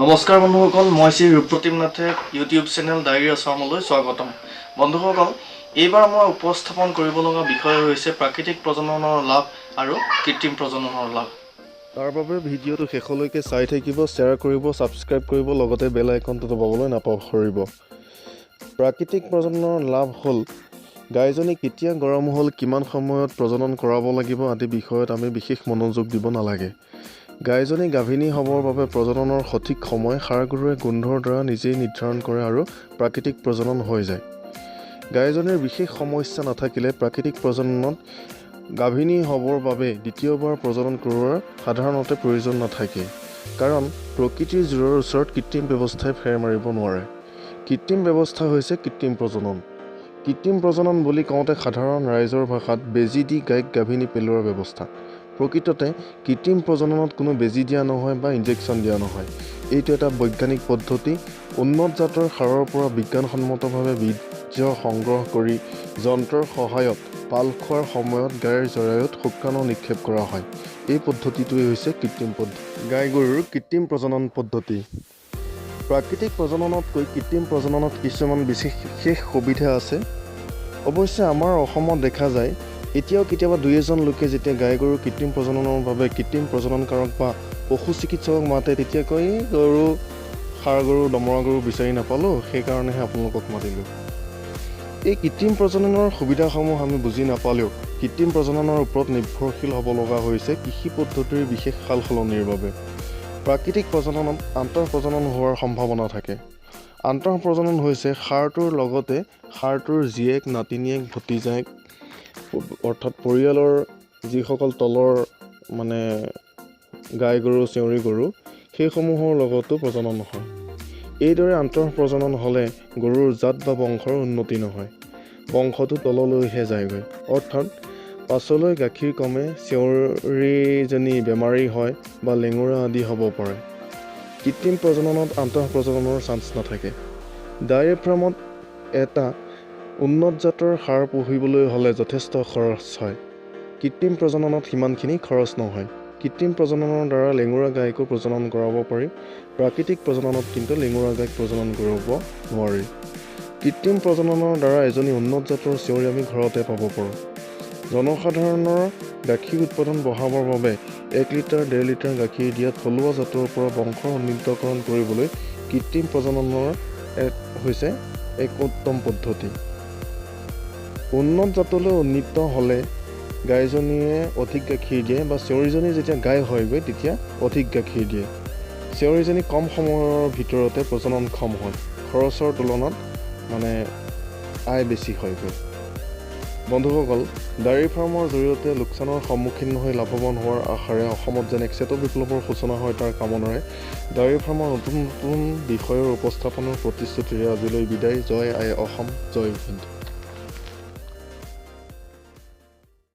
নমস্কাৰ বন্ধুসকল, মই শ্ৰী ৰূপপ্ৰতীম নাথে ইউটিউব চেনেল ডায়েৰী আছামলৈ স্বাগতম। বন্ধুসকল, এইবাৰ মই উপস্থাপন কৰিব লগা বিষয় হৈছে প্ৰাকৃতিক প্ৰজননৰ লাভ আৰু কৃত্ৰিম প্ৰজননৰ লাভ। তাৰ বাবে ভিডিঅ'টো শেষলৈকে চাই থাকিব, শ্বেয়াৰ কৰিব, ছাবস্ক্ৰাইব কৰিব, লগতে বেল আইকনটো দবাবলৈ নাপাহৰিব। প্ৰাকৃতিক প্ৰজননৰ লাভ হ'ল গাইজনী কেতিয়া গৰম হ'ল, কিমান সময়ত প্ৰজনন কৰাব লাগিব আদি বিষয়ত আমি বিশেষ মনোযোগ দিব নালাগে। গাইজনী গাভিনী হ'বৰ বাবে প্ৰজননৰ সঠিক সময় ষাঁড় গৰুৱে গোন্ধৰ দ্বাৰা নিজেই নিৰ্ধাৰণ কৰে আৰু প্ৰাকৃতিক প্ৰজনন হৈ যায়। গাইজনীৰ বিশেষ সমস্যা নাথাকিলে প্ৰাকৃতিক প্ৰজননত গাভিনী হ'বৰ বাবে দ্বিতীয়বাৰ প্ৰজনন কৰোৱাৰ সাধাৰণতে প্ৰয়োজন নাথাকে, কাৰণ প্ৰকৃতিৰ জোৰৰ ওচৰত কৃত্ৰিম ব্যৱস্থাই ফেৰ মাৰিব নোৱাৰে। কৃত্ৰিম ব্যৱস্থা হৈছে কৃত্ৰিম প্ৰজনন। কৃত্ৰিম প্ৰজনন বুলি কওঁতে সাধাৰণ ৰাইজৰ ভাষাত বেজী দি গাইক গাভিনী পেলোৱাৰ ব্যৱস্থা। প্ৰকৃততে কৃত্ৰিম প্ৰজননত কোনো বেজী দিয়া নহয় বা ইনজেকশ্যন দিয়া নহয়। এইটো এটা বৈজ্ঞানিক পদ্ধতি। উন্নত জাতৰ ষাঁড়ৰ পৰা বিজ্ঞানসন্মতভাৱে বীৰ্য সংগ্ৰহ কৰি যন্ত্ৰৰ সহায়ত পাল খোৱাৰ সময়ত গাইৰ জৰায়ুত শুক্ৰাণু নিক্ষেপ কৰা হয়। এই পদ্ধতিটোৱেই হৈছে কৃত্ৰিম পদ্ধতি। গাই গৰুৰ কৃত্ৰিম প্ৰজনন পদ্ধতি। প্ৰাকৃতিক প্ৰজননতকৈ কৃত্ৰিম প্ৰজননত কিছুমান বিশেষ সুবিধা আছে। অৱশ্যে আমাৰ অসমত দেখা যায় এতিয়াও কেতিয়াবা দুই এজন লোকে যেতিয়া গাই গৰুৰ কৃত্ৰিম প্ৰজননৰ বাবে কৃত্ৰিম প্ৰজননকাৰক বা পশু চিকিৎসকক মাতে, তেতিয়া কয় ষাঁড় গৰু দমৰা গৰু বিচাৰি নাপালোঁ, সেইকাৰণেহে আপোনালোকক মাতিলোঁ। এই কৃত্ৰিম প্ৰজননৰ সুবিধাসমূহ আমি বুজি নাপালেও কৃত্ৰিম প্ৰজননৰ ওপৰত নিৰ্ভৰশীল হ'ব লগা হৈছে কৃষি পদ্ধতিৰ বিশেষ সাল সলনিৰ বাবে। প্ৰাকৃতিক প্ৰজননত আন্তঃ প্ৰজনন হোৱাৰ সম্ভাৱনা থাকে। আন্তঃ প্ৰজনন হৈছে ষাঁড়টোৰ লগতে ষাঁড়টোৰ জীয়েক, নাতিনীয়েক, ভতিজাক, অৰ্থাৎ পৰিয়ালৰ যিসকল তলৰ গাই গৰু, চেউৰী গৰু, সেইসমূহৰ লগতো প্ৰজনন হয়। এইদৰে আন্তঃ প্ৰজনন হ'লে গৰুৰ জাত বা বংশৰ উন্নতি নহয়, বংশটো তললৈহে যায়গৈ। অৰ্থাৎ পাছলৈ গাখীৰ কমে, চেউৰীজনী বেমাৰী হয় বা লেঙুৰা আদি হ'ব পাৰে। কৃত্ৰিম প্ৰজননত আন্তঃ প্ৰজননৰ চান্স নাথাকে। ডায়েৰী ফাৰ্মত এটা উন্নত জাতৰ ষাঁড় পুহিবলৈ হ'লে যথেষ্ট খৰচ হয়। কৃত্ৰিম প্ৰজননত সিমানখিনি খৰচ নহয়। কৃত্ৰিম প্ৰজননৰ দ্বাৰা লেঙুৰা গাইকো প্ৰজনন কৰাব পাৰি। প্ৰাকৃতিক প্ৰজননত কিন্তু লেঙুৰা গাইক প্ৰজনন কৰাব নোৱাৰি। কৃত্ৰিম প্ৰজননৰ দ্বাৰা এজনী উন্নত জাতৰ চেউৰী আমি ঘৰতে পাব পাৰোঁ। জনসাধাৰণৰ গাখীৰ উৎপাদন বঢ়াবৰ বাবে 1 লিটাৰ 1.5 লিটাৰ গাখীৰ দিয়া থলুৱা জাতৰ পৰা বংশৰ উন্নীতকৰণ কৰিবলৈ কৃত্ৰিম প্ৰজননৰ হৈছে এক উত্তম পদ্ধতি। উন্নত জাতলৈ উন্নীত হ'লে গাইজনীয়ে অধিক গাখীৰ দিয়ে বা চেউৰীজনী যেতিয়া গাই হয়গৈ তেতিয়া অধিক গাখীৰ দিয়ে। চেউৰীজনী কম সময়ৰ ভিতৰতে প্ৰজননক্ষম হয়, খৰচৰ তুলনাত আয় বেছি হয়গৈ। বন্ধুসকল, ডায়েৰী ফাৰ্মৰ জৰিয়তে লোকচানৰ সন্মুখীন হৈ লাভৱান হোৱাৰ আশাৰে অসমত যেন এক শ্বেত বিপ্লৱৰ সূচনা হয় তাৰ কামনাৰে ডায়েৰী ফাৰ্মৰ নতুন নতুন বিষয়ৰ উপস্থাপনৰ প্ৰতিশ্ৰুতিৰে আজিলৈ বিদায়। জয় আই অসম, জয় হিন্দ।